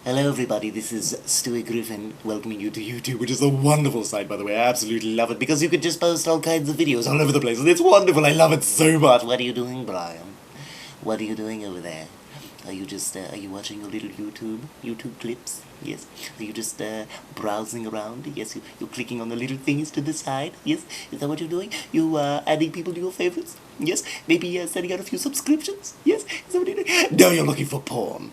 Hello everybody, this is Stewie Griffin welcoming you to YouTube, which is a wonderful site, by the way. I absolutely love it because you could just post all kinds of videos all over the place, and it's wonderful. I love it so much. What are you doing, Brian? What are you doing over there? Are you just, are you watching your little YouTube clips? Yes. Are you just, browsing around? Yes, you're clicking on the little things to the side? Yes. Is that what you're doing? You, adding people to your favorites? Yes. Maybe, sending out a few subscriptions? Yes. Is that what you're doing? No, you're looking for porn.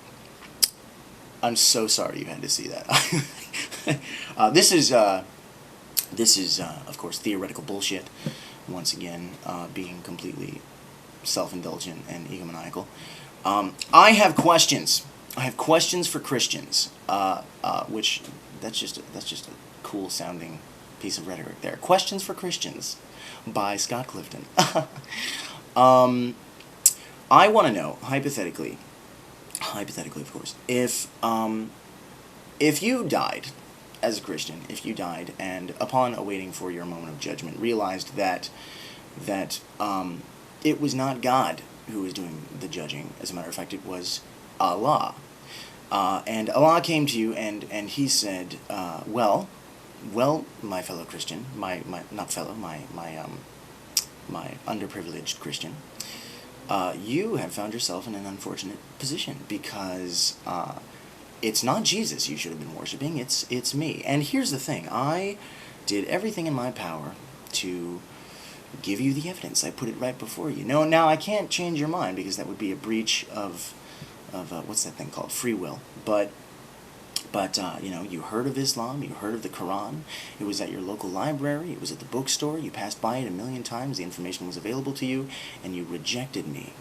I'm so sorry you had to see that. This is, of course, theoretical bullshit. Once again, being completely self-indulgent and egomaniacal. I have questions. I have questions for Christians. Which that's just a cool sounding piece of rhetoric there. Questions for Christians by Scott Clifton. I want to know, hypothetically, of course, if you died as a Christian, if you died and upon awaiting for your moment of judgment realized that it was not God who was doing the judging, as a matter of fact it was Allah, and Allah came to you and he said, well, my fellow Christian, my underprivileged Christian, you have found yourself in an unfortunate position because it's not Jesus you should have been worshiping, it's me. And here's the thing, I did everything in my power to give you the evidence. I put it right before you. No, now I can't change your mind because that would be a breach of what's that thing called? Free will. But you know, you heard of Islam, you heard of the Quran, it was at your local library, it was at the bookstore, you passed by it a million times, the information was available to you, and you rejected me,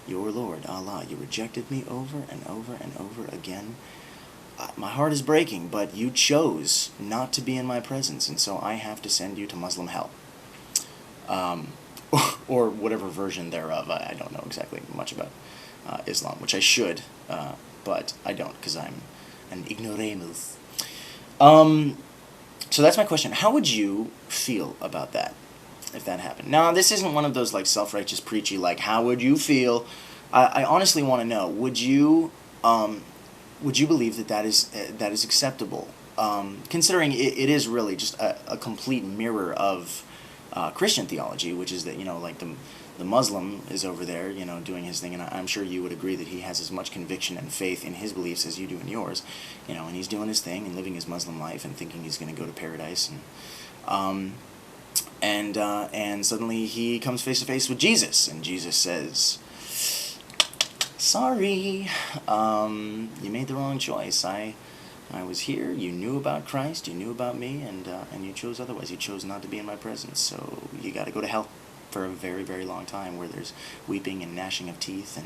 your Lord, Allah. You rejected me over and over and over again. My heart is breaking, but you chose not to be in my presence, and so I have to send you to Muslim hell. Or whatever version thereof. I don't know exactly much about Islam, which I should, but I don't, because I'm an ignoramus. So that's my question. How would you feel about that, if that happened? Now, this isn't one of those, like, self-righteous preachy, like, how would you feel? I honestly want to know, would you believe that is acceptable? Considering it is really just a complete mirror of Christian theology, which is that, you know, like, the Muslim is over there, you know, doing his thing, and I'm sure you would agree that he has as much conviction and faith in his beliefs as you do in yours, you know, and he's doing his thing and living his Muslim life and thinking he's going to go to paradise, and suddenly he comes face to face with Jesus, and Jesus says, sorry, you made the wrong choice. I was here, you knew about Christ, you knew about me, and you chose otherwise. You chose not to be in my presence, so you got to go to hell for a very, very long time, where there's weeping and gnashing of teeth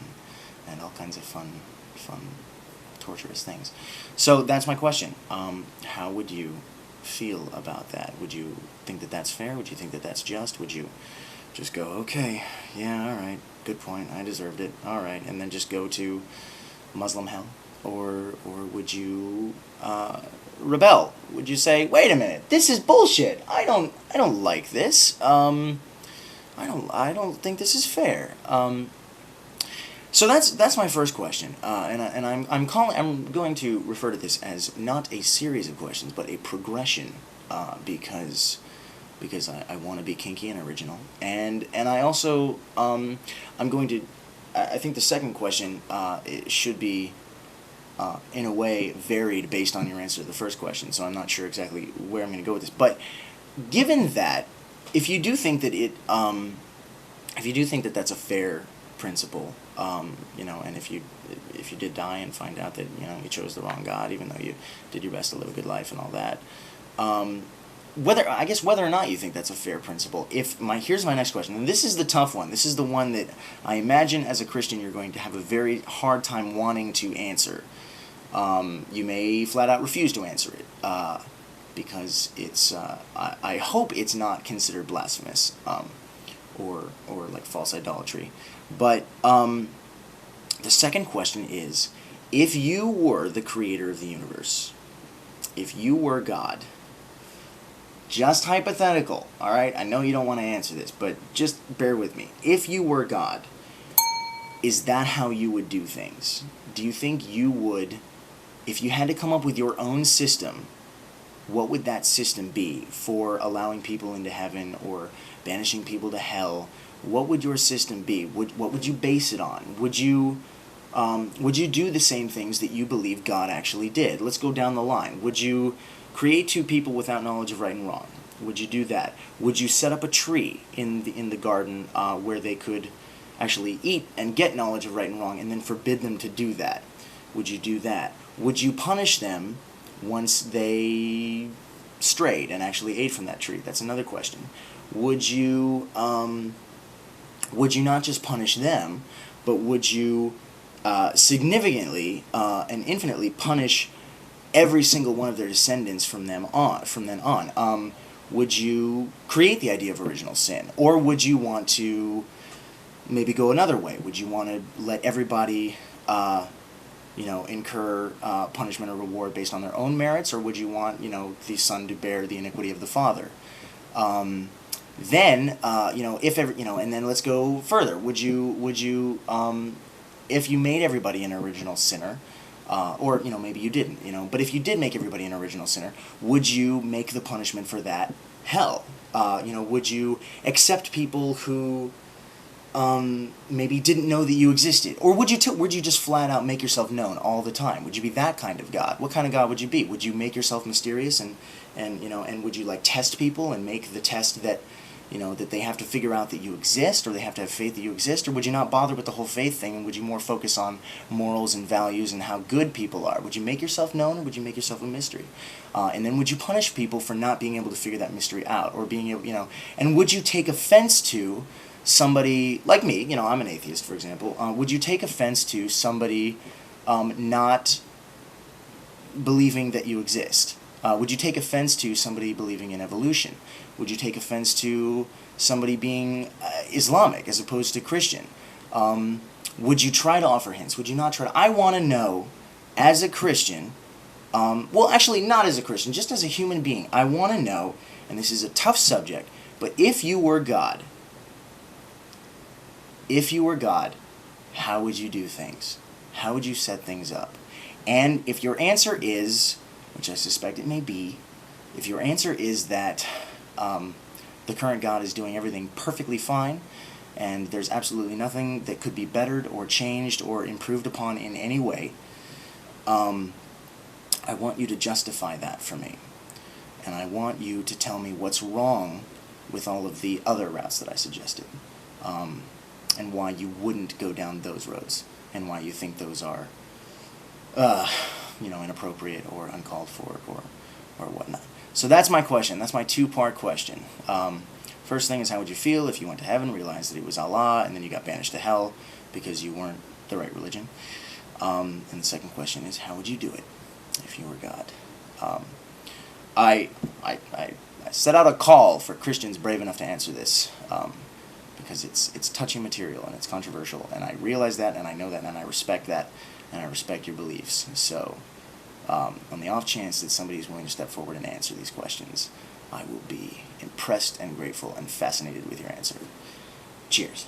and all kinds of fun, torturous things. So that's my question. How would you feel about that? Would you think that that's fair? Would you think that that's just? Would you just go, okay, yeah, all right, good point, I deserved it, all right, and then just go to Muslim hell? Or would you rebel? Would you say, wait a minute, this is bullshit, I don't like this, I don't think this is fair. So that's my first question, and I'm going to refer to this as not a series of questions, but a progression, because I want to be kinky and original, and I also I'm going to, I think the second question it should be in a way varied based on your answer to the first question. So I'm not sure exactly where I'm going to go with this, but given that, if you do think that that's a fair principle, you know, and if you did die and find out that, you know, you chose the wrong God, even though you did your best to live a good life and all that, whether or not you think that's a fair principle, here's my next question, and this is the tough one. This is the one that I imagine as a Christian you're going to have a very hard time wanting to answer. You may flat out refuse to answer it, because it's, I hope it's not considered blasphemous, or like false idolatry. But the second question is, if you were the creator of the universe, if you were God, just hypothetical, alright? I know you don't want to answer this, but just bear with me. If you were God, is that how you would do things? Do you think you would if you had to come up with your own system, what would that system be for allowing people into heaven or banishing people to hell? What would your system be? What would you base it on? Would you do the same things that you believe God actually did? Let's go down the line. Would you create two people without knowledge of right and wrong? Would you do that? Would you set up a tree in the garden where they could actually eat and get knowledge of right and wrong, and then forbid them to do that? Would you do that? Would you punish them once they strayed and actually ate from that tree? That's another question. Would you not just punish them, but would you significantly and infinitely punish every single one of their descendants from then on? Would you create the idea of original sin, or would you want to maybe go another way? Would you want to let everybody incur punishment or reward based on their own merits, or would you want the son to bear the iniquity of the father? Then if every and then let's go further. Would you if you made everybody an original sinner, or maybe you didn't, but if you did make everybody an original sinner, would you make the punishment for that hell? Would you accept people who maybe didn't know that you existed, or would you just flat out make yourself known all the time? Would you be that kind of God? What kind of God would you be? Would you make yourself mysterious and would you test people and make the test that that they have to figure out that you exist, or they have to have faith that you exist? Or would you not bother with the whole faith thing, and would you more focus on morals and values and how good people are? Would you make yourself known, or would you make yourself a mystery? And then would you punish people for not being able to figure that mystery out, or being able, and would you take offense to somebody like me? I'm an atheist, for example. Would you take offense to somebody not believing that you exist? Would you take offense to somebody believing in evolution? Would you take offense to somebody being Islamic as opposed to Christian? Would you try to offer hints? Would you not try to? I want to know, as a Christian, well, actually not as a Christian, just as a human being, I want to know, and this is a tough subject, but if you were God, how would you do things? How would you set things up? And if your answer is, which I suspect it may be, if your answer is that the current God is doing everything perfectly fine, and there's absolutely nothing that could be bettered or changed or improved upon in any way, I want you to justify that for me. And I want you to tell me what's wrong with all of the other routes that I suggested, and why you wouldn't go down those roads, and why you think those are inappropriate or uncalled for or whatnot. So that's my question. That's my two-part question. First thing is, how would you feel if you went to heaven, realized that it was Allah, and then you got banished to hell because you weren't the right religion? And the second question is, how would you do it if you were God? I set out a call for Christians brave enough to answer this, because it's touchy material and it's controversial, and I realize that, and I know that, and I respect that, and I respect your beliefs. So on the off chance that somebody is willing to step forward and answer these questions, I will be impressed and grateful and fascinated with your answer. Cheers.